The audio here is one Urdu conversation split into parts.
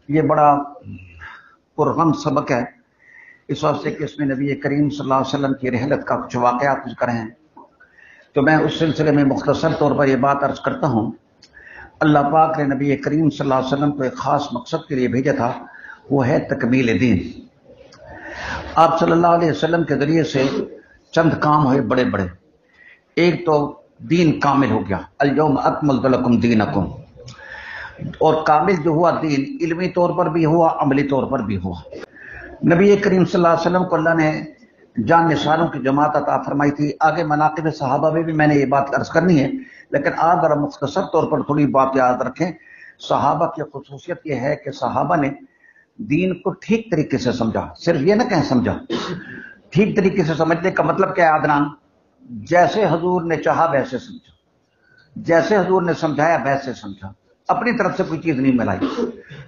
یہ بڑا پرغم سبق ہے اس واسطے کہ اس میں نبی کریم صلی اللہ علیہ وسلم کی رحلت کا کچھ واقعات ذکر ہیں، تو میں اس سلسلے میں مختصر طور پر یہ بات عرض کرتا ہوں۔ اللہ پاک نے نبی کریم صلی اللہ علیہ وسلم کو ایک خاص مقصد کے لیے بھیجا تھا، وہ ہے تکمیل دین۔ آپ صلی اللہ علیہ وسلم کے ذریعے سے چند کام ہوئے بڑے بڑے۔ ایک تو دین کامل ہو گیا، الیوم اکملت لکم دینکم، اور کامل جو ہوا دین علمی طور پر بھی ہوا، عملی طور پر بھی ہوا۔ نبی کریم صلی اللہ علیہ وسلم کو اللہ نے جان نثاروں کی جماعت عطا فرمائی تھی۔ آگے مناقب صحابہ میں بھی میں نے یہ بات عرض کرنی ہے، لیکن آپ ذرا مختصر طور پر تھوڑی بات یاد رکھیں۔ صحابہ کی خصوصیت یہ ہے کہ صحابہ نے دین کو ٹھیک طریقے سے سمجھا، صرف یہ نہ کہیں سمجھا، ٹھیک طریقے سے سمجھنے کا مطلب کیا ہے عدنان؟ جیسے حضور نے چاہا ویسے سمجھا، جیسے حضور نے سمجھایا ویسے سمجھا، اپنی طرف سے کوئی چیز نہیں ملائی۔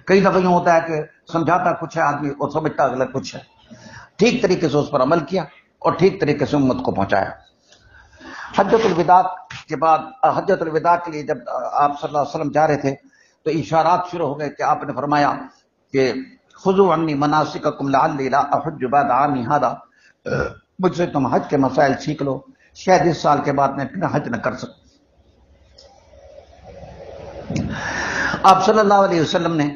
کئی دفعہ یوں ہوتا ہے کہ سمجھاتا کچھ ہے آدمی اور سمجھتا اگلا کچھ ہے۔ ٹھیک طریقے سے اس پر عمل کیا اور ٹھیک طریقے سے امت کو پہنچایا۔ حجۃ الوداع کے بعد، حجۃ الوداع کے لیے جب آپ صلی اللہ علیہ وسلم جا رہے تھے تو اشارات شروع ہو گئے کہ آپ نے فرمایا کہ خذوا عنی مناسککم لعلی لا احج بعد عامی ھذا، مجھ سے تم حج کے مسائل سیکھ لو، شاید اس سال کے بعد میں پھر حج نہ کر سکوں۔ آپ صلی اللہ علیہ وسلم نے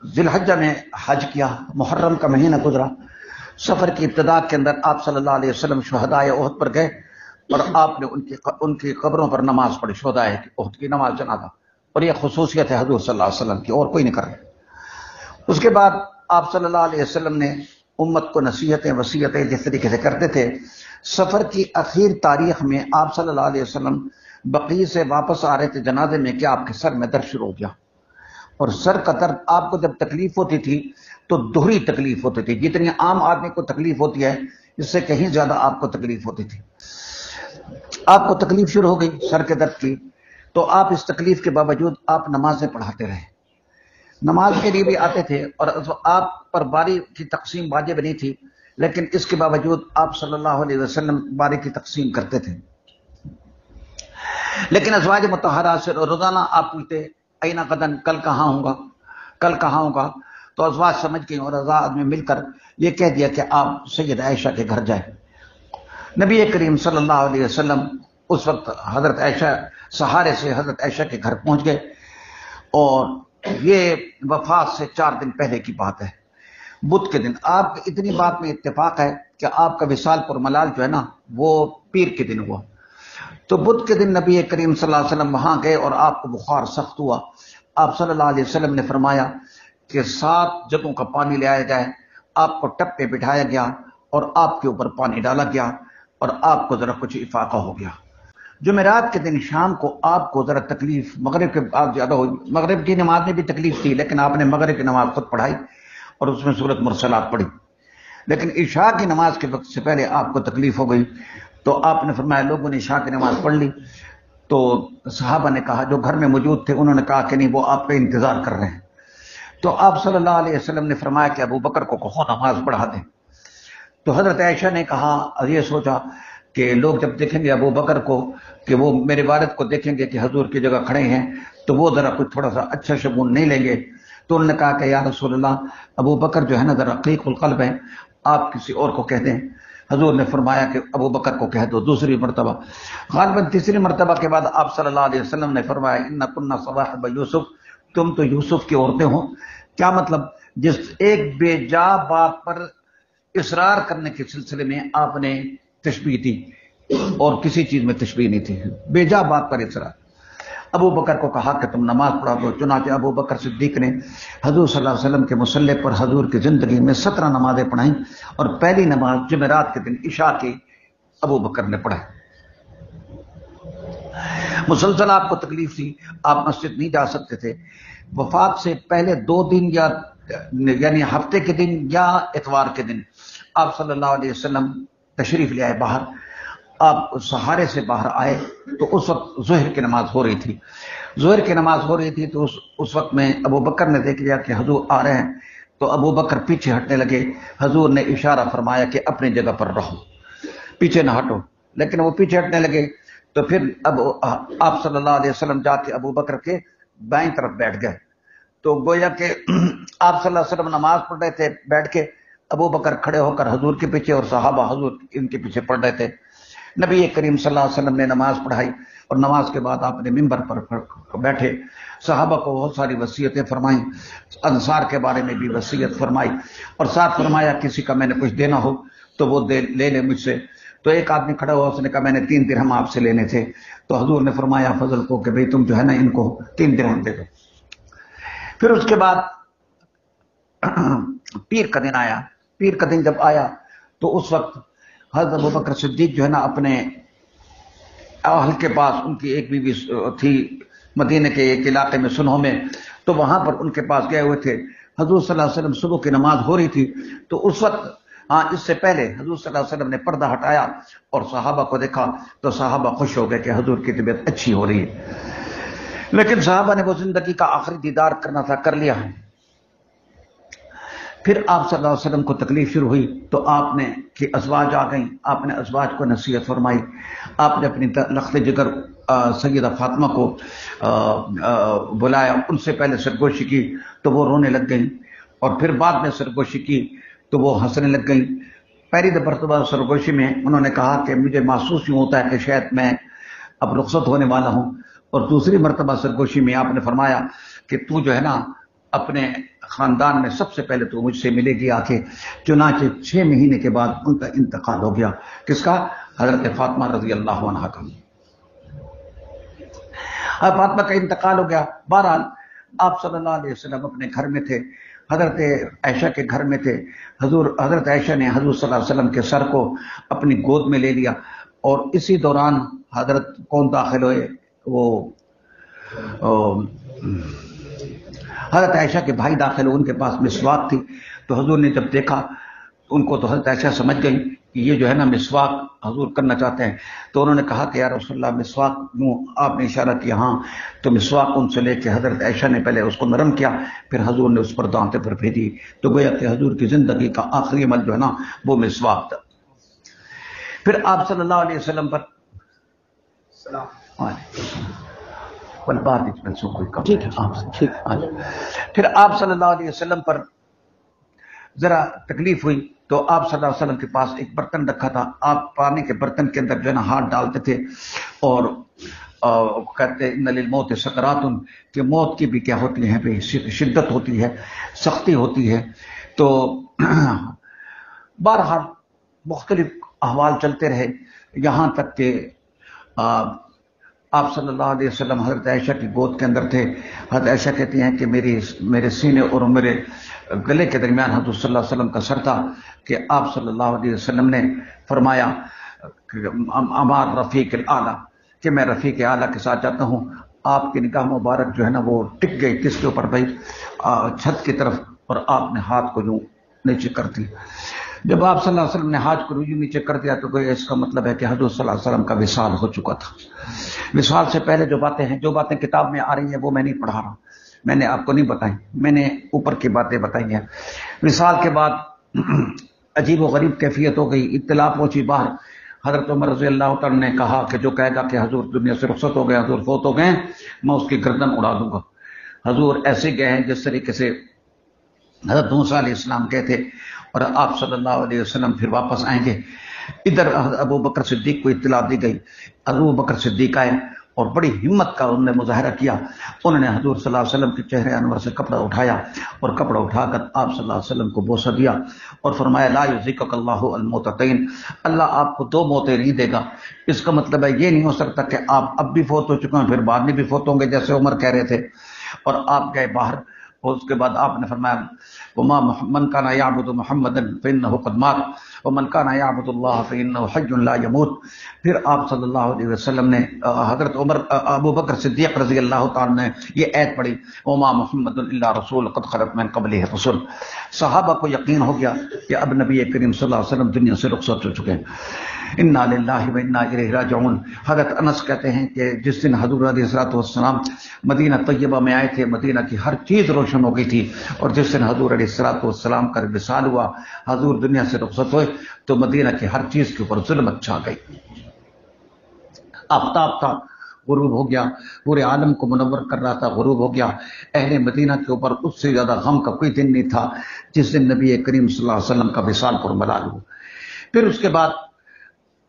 ذی الحجہ میں حج کیا، محرم کا مہینہ گزرا۔ سفر کی ابتدا کے اندر آپ صلی اللہ علیہ وسلم شہدائے احد پر گئے اور آپ نے ان کی قبروں پر نماز پڑھی، شہدائے احد کی نماز جنازہ، اور یہ خصوصیت ہے حضور صلی اللہ علیہ وسلم کی، اور کوئی نہیں کر رہا۔ اس کے بعد آپ صلی اللہ علیہ وسلم نے امت کو نصیحتیں وصیتیں جس طریقے سے کرتے تھے۔ سفر کی اخیر تاریخ میں آپ صلی اللہ علیہ وسلم بقیع سے واپس آ رہے تھے جنازے میں کہ آپ کے سر میں درد شروع ہو گیا، اور سر کا درد آپ کو جب تکلیف ہوتی تھی تو دوہری تکلیف ہوتی تھی، جتنی عام آدمی کو تکلیف ہوتی ہے اس سے کہیں زیادہ آپ کو تکلیف ہوتی تھی۔ آپ کو تکلیف شروع ہو گئی سر کے درد کی، تو آپ اس تکلیف کے باوجود آپ نمازیں پڑھاتے رہے، نماز کے لیے بھی آتے تھے، اور آپ پر باری کی تقسیم واجب نہیں تھی، لیکن اس کے باوجود آپ صلی اللہ علیہ وسلم باری کی تقسیم کرتے تھے۔ لیکن ازواج مطہرات سے روزانہ آپ پوچھتے اینا غدن، کل کہاں ہوں گا، کل کہاں ہوں گا، تو ازواج سمجھ گئی اور ازواج میں مل کر یہ کہہ دیا کہ آپ سید عائشہ کے گھر جائیں۔ نبی کریم صلی اللہ علیہ وسلم اس وقت حضرت عائشہ سہارے سے حضرت عائشہ کے گھر پہنچ گئے، اور یہ وفات سے 4 دن پہلے کی بات ہے، بدھ کے دن۔ آپ اتنی بات میں اتفاق ہے کہ آپ کا وصال پر ملال جو ہے نا وہ پیر کے دن ہوا، تو بدھ کے دن نبی کریم صلی اللہ علیہ وسلم وہاں گئے اور آپ کو بخار سخت ہوا۔ آپ صلی اللہ علیہ وسلم نے فرمایا کہ 7 جگہوں کا پانی لے آیا جائے، آپ کو ٹپ پہ بٹھایا گیا اور آپ کے اوپر پانی ڈالا گیا اور آپ کو ذرا کچھ افاقہ ہو گیا۔ جمعرات کے دن شام کو آپ کو ذرا تکلیف مغرب کے بعد زیادہ ہوئی، مغرب کی نماز میں بھی تکلیف تھی لیکن آپ نے مغرب کی نماز خود پڑھائی اور اس میں سورۃ مرسلات پڑھی، لیکن عشاء کی نماز کے وقت سے پہلے آپ کو تکلیف ہو گئی، تو آپ نے فرمایا لوگوں نے عشاء کی نماز پڑھ لی، تو صحابہ نے کہا جو گھر میں موجود تھے انہوں نے کہا کہ نہیں وہ آپ کا انتظار کر رہے ہیں، تو آپ صلی اللہ علیہ وسلم نے فرمایا کہ ابو بکر کو کہو نماز پڑھا دیں۔ تو حضرت عائشہ نے کہا اور یہ سوچا کہ لوگ جب دیکھیں گے ابو بکر کو کہ وہ میرے والد کو دیکھیں گے کہ حضور کی جگہ کھڑے ہیں تو وہ ذرا کچھ تھوڑا سا اچھا شگون نہیں لیں گے، تو انہوں نے کہا کہ یا رسول اللہ ابو بکر جو ہے نا ذرا رقیق القلب ہے، آپ کسی اور کو کہہ دیں۔ حضور نے فرمایا کہ ابو بکر کو کہہ دو۔ دوسری مرتبہ، غالباً تیسری مرتبہ کے بعد آپ صلی اللہ علیہ وسلم نے فرمایا ان کننا صواحب یوسف، تم تو یوسف کی عورتیں ہو۔ کیا مطلب؟ جس ایک بے جا بات پر اصرار کرنے کے سلسلے میں آپ نے تشبیہ دی اور کسی چیز میں تشبیہ نہیں تھی، بے جا بات پر اصرار۔ ابو بکر کو کہا کہ تم نماز پڑھا دو، چنانچہ ابو بکر صدیق نے حضور صلی اللہ علیہ وسلم کے مصلی پر حضور کی زندگی میں 17 نمازیں پڑھائیں، اور پہلی نماز جمعرات کے دن عشاء کی ابو بکر نے پڑھائی۔ مسلسل آپ کو تکلیف تھی، آپ مسجد نہیں جا سکتے تھے۔ وفات سے پہلے 2 دن یعنی ہفتے کے دن یا اتوار کے دن آپ صلی اللہ علیہ وسلم تشریف لے آئے باہر، آپ سہارے سے باہر آئے تو اس وقت ظہر کی نماز ہو رہی تھی، ظہر کی نماز ہو رہی تھی، تو اس وقت میں ابو بکر نے دیکھ لیا کہ حضور آ رہے ہیں، تو ابو بکر پیچھے ہٹنے لگے۔ حضور نے اشارہ فرمایا کہ اپنی جگہ پر رہو، پیچھے نہ ہٹو، لیکن وہ پیچھے ہٹنے لگے، تو پھر اب آپ صلی اللہ علیہ وسلم جا کے ابو بکر کے بائیں طرف بیٹھ گئے۔ تو گویا کہ آپ صلی اللہ علیہ وسلم نماز پڑھ رہے تھے بیٹھ کے، ابو بکر کھڑے ہو کر حضور کے پیچھے اور صحابہ حضور ان کے پیچھے پڑھ رہے تھے۔ نبی کریم صلی اللہ علیہ وسلم نے نماز پڑھائی اور نماز کے بعد آپ نے ممبر پر بیٹھے، صحابہ کو بہت ساری وصیتیں فرمائیں، انصار کے بارے میں بھی وصیت فرمائی، اور ساتھ فرمایا کسی کا میں نے کچھ دینا ہو تو وہ لے لے مجھ سے۔ تو ایک آدمی کھڑا ہوا، اس نے کہا میں نے 3 درہم آپ سے لینے تھے، تو حضور نے فرمایا فضل کو کہ بھئی تم جو ہے نا ان کو 3 درہم دے دو۔ پھر اس کے بعد پیر کا دن آیا۔ پیر کا دن جب آیا تو اس وقت حضرت ابوبکر صدیق جو ہے نا اپنے اہل کے پاس، ان کی ایک بیوی تھی مدینہ کے ایک علاقے میں سنہوں میں، تو وہاں پر ان کے پاس گئے ہوئے تھے۔ حضور صلی اللہ علیہ وسلم صبح کی نماز ہو رہی تھی، تو اس وقت اس سے پہلے حضور صلی اللہ علیہ وسلم نے پردہ ہٹایا اور صحابہ کو دیکھا تو صحابہ خوش ہو گئے کہ حضور کی طبیعت اچھی ہو رہی ہے۔ لیکن صحابہ نے وہ زندگی کا آخری دیدار کرنا تھا، کر لیا ہے۔ پھر آپ صلی اللہ علیہ وسلم کو تکلیف شروع ہوئی تو آپ نے کہ ازواج آ گئیں، آپ نے ازواج کو نصیحت فرمائی، آپ نے اپنی لخت جگر سیدہ فاطمہ کو بلایا، ان سے پہلے سرگوشی کی تو وہ رونے لگ گئیں، اور پھر بعد میں سرگوشی کی تو وہ ہنسنے لگ گئیں۔ پہلی مرتبہ سرگوشی میں انہوں نے کہا کہ مجھے محسوس یوں ہوتا ہے کہ شاید میں اب رخصت ہونے والا ہوں، اور دوسری مرتبہ سرگوشی میں آپ نے فرمایا کہ تو جو ہے نا اپنے خاندان میں سب سے پہلے تو مجھ سے ملے گی آ کے۔ چنانچہ 6 مہینے کے بعد ان کا انتقال ہو گیا۔ کس کا؟ حضرت فاطمہ رضی اللہ عنہا کا۔ فاطمہ کا انتقال ہو گیا۔ بہرحال آپ صلی اللہ علیہ وسلم اپنے گھر میں تھے، حضرت عائشہ کے گھر میں تھے۔ حضرت عائشہ نے حضور صلی اللہ علیہ وسلم کے سر کو اپنی گود میں لے لیا، اور اسی دوران حضرت کون داخل ہوئے؟ وہ حضرت عائشہ کے بھائی داخل ہوئے، ان کے پاس مسواک تھی۔ تو حضور نے جب دیکھا ان کو تو حضرت عائشہ سمجھ گئی کہ یہ جو ہے نا مسواک حضور کرنا چاہتے ہیں، تو انہوں نے کہا کہ یا رسول اللہ مسواک یوں، آپ نے اشارہ کیا ہاں، تو مسواک ان سے لے کے حضرت عائشہ نے پہلے اس کو نرم کیا، پھر حضور نے اس پر دانتیں پر پھیری، تو گویا کہ حضور کی زندگی کا آخری عمل جو ہے نا وہ مسواک تھا۔ پھر آپ صلی اللہ علیہ وسلم پر پھر آپ صلی اللہ علیہ وسلم پر ذرا تکلیف ہوئی تو آپ صلی اللہ علیہ وسلم کے پاس ایک برتن رکھا تھا، آپ پانی کے برتن کے اندر جو ہے نا ہاتھ ڈالتے تھے، اور کہتے ان للموت سکرات، کہ موت کی بھی کیا ہوتی ہے، شدت ہوتی ہے، سختی ہوتی ہے۔ تو بہرحال مختلف احوال چلتے رہے، یہاں تک کہ آپ صلی اللہ علیہ وسلم حضرت عائشہ کی گود کے اندر تھے۔ حضرت عائشہ کہتی ہیں کہ میرے سینے اور میرے گلے کے درمیان حضرت صلی اللہ علیہ وسلم کا سر تھا، کہ آپ صلی اللہ علیہ وسلم نے فرمایا کہ امار رفیق الاعلیٰ، کہ میں رفیق اعلیٰ کے ساتھ جاتا ہوں۔ آپ کی نگاہ مبارک جو ہے نا وہ ٹک گئی کس کے اوپر بھائی؟ چھت کی طرف، اور آپ نے ہاتھ کو یوں نیچے کر دی۔ جب آپ صلی اللہ علیہ وسلم نے ہاتھ کو یوں نیچے کر دیا تو اس کا مطلب ہے کہ حضرت صلی اللہ علیہ وسلم کا وصال ہو چکا تھا۔ وصال سے پہلے جو باتیں ہیں، جو باتیں کتاب میں آ رہی ہیں وہ میں نہیں پڑھا رہا، میں نے آپ کو نہیں بتائی، میں نے اوپر کی باتیں بتائی ہیں۔ وصال کے بعد عجیب و غریب کیفیت ہو گئی، اطلاع پہنچی باہر۔ حضرت عمر رضی اللہ تعالیٰ نے کہا کہ جو کہے گا کہ حضور دنیا سے رخصت ہو گئے، حضور فوت ہو گئے، میں اس کی گردن اڑا دوں گا۔ حضور ایسے گئے ہیں جس طریقے سے حضرت موسیٰ علیہ السلام گئے تھے، اور آپ صلی اللہ علیہ وسلم پھر واپس آئیں گے۔ ادھر ابو بکر صدیق کو اطلاع دی گئی، ابو بکر صدیق آئے اور بڑی ہمت کا انہوں نے مظاہرہ کیا۔ انہوں نے حضور صلی اللہ علیہ وسلم کے چہرے انور سے کپڑا اٹھایا، اور کپڑا اٹھا کر آپ صلی اللہ علیہ وسلم کو بوسہ دیا، اور فرمایا لا یذیقک اللہ الموتتین، اللہ آپ کو 2 موتیں نہیں دے گا۔ اس کا مطلب ہے یہ نہیں ہو سکتا کہ آپ اب بھی فوت ہو چکے ہیں پھر بعد میں بھی فوت ہوں گے، جیسے عمر کہہ رہے تھے۔ اور آپ گئے باہر، اور اس کے بعد آپ نے فرمایا وما من کان یعبد محمدا فانہ قد مات ومن کان یعبد اللہ فانہ حی لا یموت۔ پھر آپ صلی اللہ علیہ وسلم نے حضرت ابو بکر صدیق رضی اللہ تعالیٰ نے یہ آیت پڑھی وما محمد الا رسول قد خلت من قبلہ الرسل۔ صحابہ کو یقین ہو گیا کہ اب نبی کریم صلی اللہ علیہ وسلم دنیا سے رخصت ہو چکے ہیں۔ انا للہ و انا الیہ راجعون۔ حضرت انس کہتے ہیں کہ جس دن حضور علیہ الصلوۃ والسلام مدینہ طیبہ میں آئے تھے، مدینہ کی ہر چیز روشن ہو گئی تھی، اور جس دن حضور علیہ الصلوۃ والسلام کا وصال ہوا، حضور دنیا سے رخصت ہوئے، تو مدینہ کی ہر چیز کے اوپر ظلمت چھا گئی۔ آفتاب تھا غروب ہو گیا، پورے عالم کو منور کر رہا تھا، غروب ہو گیا۔ اہل مدینہ کے اوپر اس سے زیادہ غم کا کوئی دن نہیں تھا جس دن نبی کریم صلی اللہ علیہ وسلم کا وصال پر ملال ہو۔ پھر اس کے بعد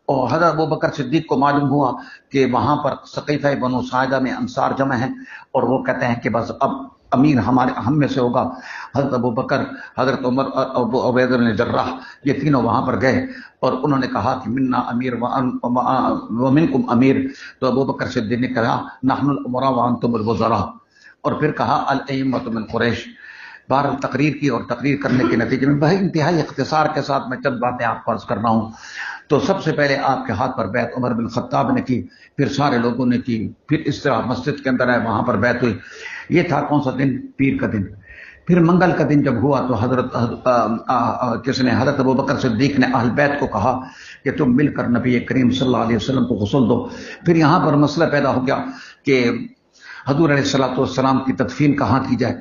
اور حضرت ابوبکر صدیق کو معلوم ہوا کہ وہاں پر سقیفہ بنو ساعدہ میں انصار جمع ہیں، اور وہ کہتے ہیں کہ بس اب امیر ہم میں سے ہوگا۔ حضرت ابوبکر، حضرت عمر اور ابو عبیدہ بن جراح یہ تینوں وہاں پر گئے اور انہوں نے کہا کہ منا امیر ومنکم امیر، تو ابوبکر صدیق نے کہا نحن الامراء وانتم الوزراء، اور پھر کہا الائمۃ من قریش۔ بہرحال تقریر کی، اور تقریر کرنے کے نتیجے میں بہت انتہائی اختصار کے ساتھ میں چند باتیں آپ کو عرض کر رہا ہوں۔ تو سب سے پہلے آپ کے ہاتھ پر بیعت عمر بن خطاب نے کی، پھر سارے لوگوں نے کی، پھر اس طرح مسجد کے اندر آئے، وہاں پر بیعت ہوئی۔ یہ تھا کون سا دن؟ پیر کا دن۔ پھر منگل کا دن جب ہوا تو حضرت ابوبکر صدیق نے اہل بیت کو کہا کہ تم مل کر نبی کریم صلی اللہ علیہ وسلم کو غسل دو۔ پھر یہاں پر مسئلہ پیدا ہو گیا کہ حضور علیہ الصلوۃ والسلام کی تدفین کہاں کی جائے،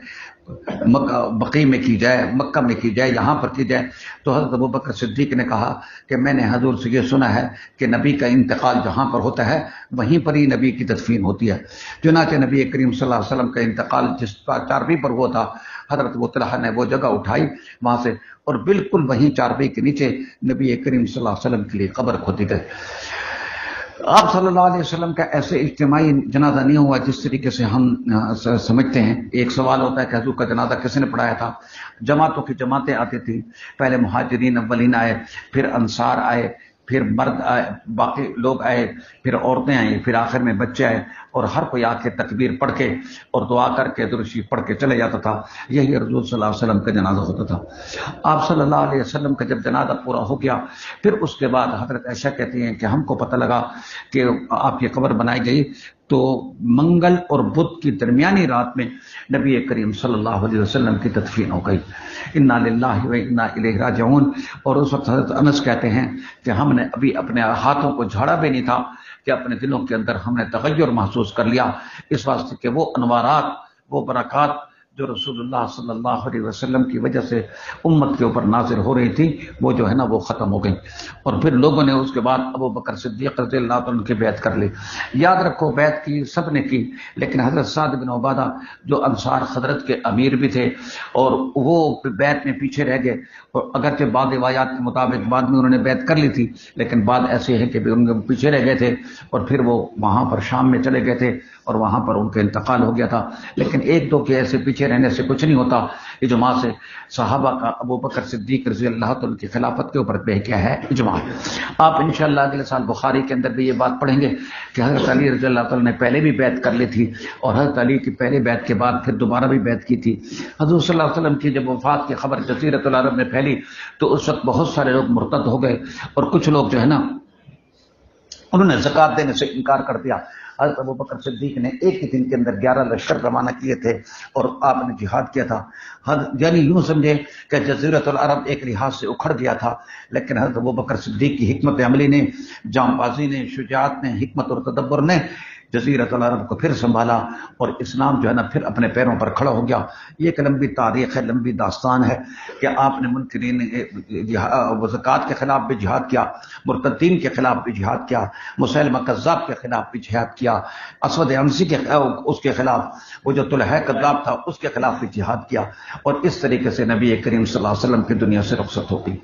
بقیع میں کی جائے، مکہ میں کی جائے، یہاں پر کی جائے۔ تو حضرت ابوبکر صدیق نے کہا کہ میں نے حضور سے یہ سنا ہے کہ نبی کا انتقال جہاں پر ہوتا ہے وہیں پر ہی نبی کی تدفین ہوتی ہے۔ چنانچہ نبی کریم صلی اللہ علیہ وسلم کا انتقال جس چارپائی پر ہوا تھا، حضرت ابو طلحہ نے وہ جگہ اٹھائی وہاں سے، اور بالکل وہیں چارپائی کے نیچے نبی کریم صلی اللہ علیہ وسلم کے لیے قبر کھودی گئی۔ آپ صلی اللہ علیہ وسلم کا ایسے اجتماعی جنازہ نہیں ہوا جس طریقے سے ہم سمجھتے ہیں۔ ایک سوال ہوتا ہے کہ حضور کا جنازہ کس نے پڑھایا تھا؟ جماعتوں کی جماعتیں آتی تھیں، پہلے مہاجرین اولین آئے، پھر انصار آئے، پھر مرد آئے، باقی لوگ آئے، پھر عورتیں آئیں، پھر آخر میں بچے آئے، اور ہر کوئی آ کے تکبیر پڑھ کے اور دعا کر کے درود شریف پڑھ کے چلے جاتا تھا۔ یہی رسول صلی اللہ علیہ وسلم کا جنازہ ہوتا تھا۔ آپ صلی اللہ علیہ وسلم کا جب جنازہ پورا ہو گیا، پھر اس کے بعد حضرت عائشہ کہتی ہیں کہ ہم کو پتہ لگا کہ آپ کی قبر بنائی گئی، تو منگل اور بدھ کی درمیانی رات میں نبی کریم صلی اللہ علیہ وسلم کی تدفین ہو گئی۔ انا للہ و انا الیہ راجعون۔ اور اس وقت حضرت انس کہتے ہیں کہ ہم نے ابھی اپنے ہاتھوں کو جھاڑا بھی نہیں تھا کہ اپنے دلوں کے اندر ہم نے تغیر محسوس کر لیا، اس واسطے کہ وہ انوارات، وہ برکات جو رسول اللہ صلی اللہ علیہ وسلم کی وجہ سے امت کے اوپر نازل ہو رہی تھی، وہ جو ہے نا وہ ختم ہو گئی۔ اور پھر لوگوں نے اس کے بعد ابوبکر صدیق رضی اللہ عنہ کی بیعت کر لی۔ یاد رکھو بیعت کی سب نے کی، لیکن حضرت سعد بن عبادہ جو انصار خزرج کے امیر بھی تھے اور وہ بیعت میں پیچھے رہ گئے، اور اگرچہ بعض روایات کے مطابق بعد میں انہوں نے بیعت کر لی تھی، لیکن بعد ایسے ہیں کہ ان کے پیچھے رہ گئے تھے، اور پھر وہ وہاں پر شام میں چلے گئے تھے اور وہاں پر ان کا انتقال ہو گیا تھا۔ لیکن ایک دو کے ایسے پیچھے رہنے سے کچھ نہیں ہوتا۔ اجماع سے صحابہ کا ابوبکر صدیق رضی اللہ عنہ کی خلافت کے اوپر بہ کیا ہے اجماع۔ آپ انشاءاللہ اگلے سال بخاری کے اندر بھی یہ بات پڑھیں گے کہ حضرت علی رضی اللہ عنہ نے پہلے بھی بیعت کر لی تھی، اور حضرت علی کی پہلے بیعت کے بعد پھر دوبارہ بھی بیعت کی تھی۔ حضور صلی اللہ علیہ وسلم کی جب وفات کی خبر جزیرۃ العرب میں پھیلی تو اس وقت بہت سارے لوگ مرتد ہو گئے، اور کچھ لوگ جو ہے نا انہوں نے زکوٰۃ دینے سے انکار کر دیا۔ حضرت ابوبکر صدیق نے ایک ہی دن کے اندر 11 لشکر روانہ کیے تھے اور آپ نے جہاد کیا تھا۔ یعنی یوں سمجھے کہ جزیرۃ العرب ایک لحاظ سے اکھڑ گیا تھا، لیکن حضرت ابوبکر صدیق کی حکمت عملی نے، جام بازی نے، شجاعت نے، حکمت اور تدبر نے جزیرۃ العرب کو پھر سنبھالا، اور اسلام جو ہے نا پھر اپنے پیروں پر کھڑا ہو گیا۔ یہ ایک لمبی تاریخ ہے، لمبی داستان ہے کہ آپ نے منکرین زکوٰۃ کے خلاف بھی جہاد کیا، مرتدین کے خلاف بھی جہاد کیا، مسیلمہ کذاب کے خلاف بھی جہاد کیا، اسود عنسی اس کے خلاف، وہ جو طلحہ کذاب تھا اس کے خلاف بھی جہاد کیا، اور اس طریقے سے نبی کریم صلی اللہ علیہ وسلم کی دنیا سے رخصت ہو گئی۔